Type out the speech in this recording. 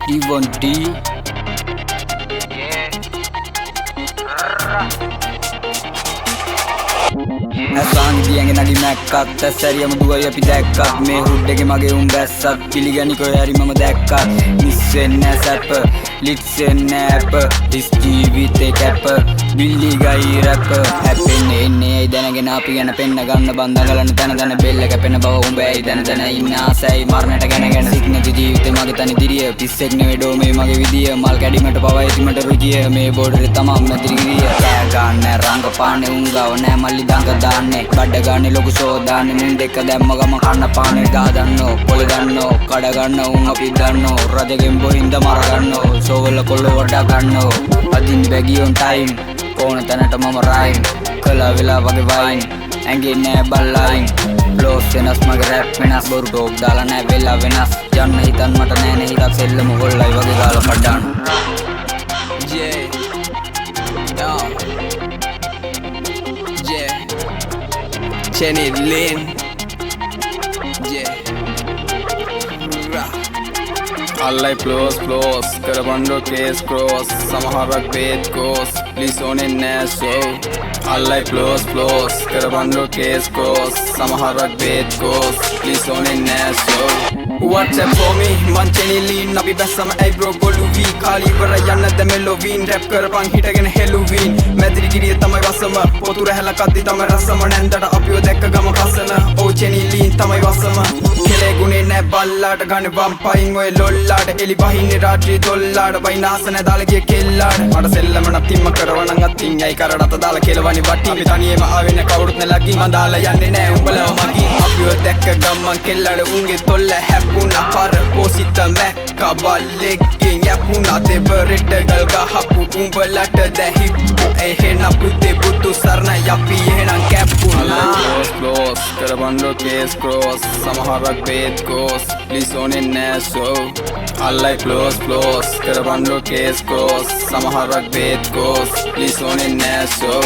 T1T. ඇසාන් දියන්ගේ නඩි මැක්කත් ඇස්සැරියම දුවයි අපි දැක්කත් මේ හුඩ් එකේ මගේ උන් බැස්සත් පිළිගනි කොහේ හරි මම දැක්කත් මිස් වෙන්නේ සැප ලිට්ස් වෙන්නේ ඇප ඉස් ජීවිතේ කැප බිල්ලි ගයි රැප හැපෙන්නේ එන්නේ ඇයි දැනගෙන අපි ගැන පෙන්න ගන්න බන්දගලන තැන බෙල්ල කැපෙන බව උඹ ඇයි දැන ඉන්න ආසයි මරණයට ගැන සිග්නති ජීවිතේ මගේ තනි දිරිය පිස්සෙක් නෙවෙයි ඩෝමේ මගේ විදිය මල් කැඩීමට පව ඇතිමට රුචිය මේ බෝඩරේ තමම් නැතිරි ගිරිය කෑ ගන්න රංග පාන්නේ උන් ගාව නෑ මල්ලි දඟ දාන්නේ කඩ ගන්නේ ලොකු සෝදාන්නේ මුන් දෙක දැම්ම ගම කන්න පානේ ගා දන්නෝ පොල දන්නෝ කඩ ගන්න උන් අපි දන්නෝ රජගෙන් බොහින්ද මර ගන්නෝ සෝවල කොල්ල වඩා ගන්නෝ අදින් බැගි on time ඕන තැනට මම රයින් කලා වෙලා වගේ වයින් ඇඟේ නෑ බල්ලයින් ෆ්ලෝස් වෙනස් මගේ රැප් වෙනස් බොරු ටෝක් දාලා නෑ වෙලා වෙනස් යන්න හිතන් මට නෑනේ හිතක් සෙල්ලම ගොල්ලයි වගේ ගාලා පඩාන Jenny Lynn, allai plus, කරබන්ඩෝ කේස් ක්‍රෝස් සමහරක් බේත් කෝස් ලිසෝනෙන් නෑසෝ allai plus, කරබන්ඩෝ කේස් ක්‍රෝස් සමහරක් බේත් කෝස් ලිසෝනෙන් නෑසෝ WhatsApp for me, man Jenny Lynn අපි බැස්සම ඇයි බ්‍රෝ ගොලු වී කාලි ඉවර යන්නද මෙලොවින් රැප් කරපන් හිටගෙන හෙලුවින් මැදිරි ගිරිය තමයි වසම පොතු රැහැල කද්දි තමයි රසම නැන්දට අපිව දැක්ක ගම කසන ඕ Jenny Lynn තමයි වසම කෙලේ ගුණේ නෑ බල්ලාට ගන්න වම්පයින් ඔය ලොල්ලාට එලි බහින්නේ රාත්‍රී තොල්ලාට බයි නාසන දාලා ගිය කෙල්ලාට මට සෙල්ලම නතිම්ම කරවනන් අතින් ඇයි කරඩත දාලා කෙලවනි වටි අපි තනියම ආවෙන්න කවුරුත් නැලගින් මන් දාලා යන්නේ නෑ උඹලව මගින් අපිව දැක්ක ගමන් කෙල්ලාට උන්ගේ තොල්ල හැප්පුණා පර පොසිත මැක්ක බල්ලෙක්ගෙන් යපුණා දෙවරෙට ගල් ගහපු උඹලට දැන් හිප්පු එහෙනම් පුතේ බුදු සරණ යපි එහෙනම් කැප්පුණා ක්ලෝස් කරබන්ඩෝ කේස් ක්‍රෝස් සමහරක් බේත් කෝස් ලිසෝනෙන් නෑසෝ allai plus, කරබන්ඩෝ කේස් ක්‍රෝස් සමහරක් බේත් කෝස් ලිසෝනෙන් නෑසෝ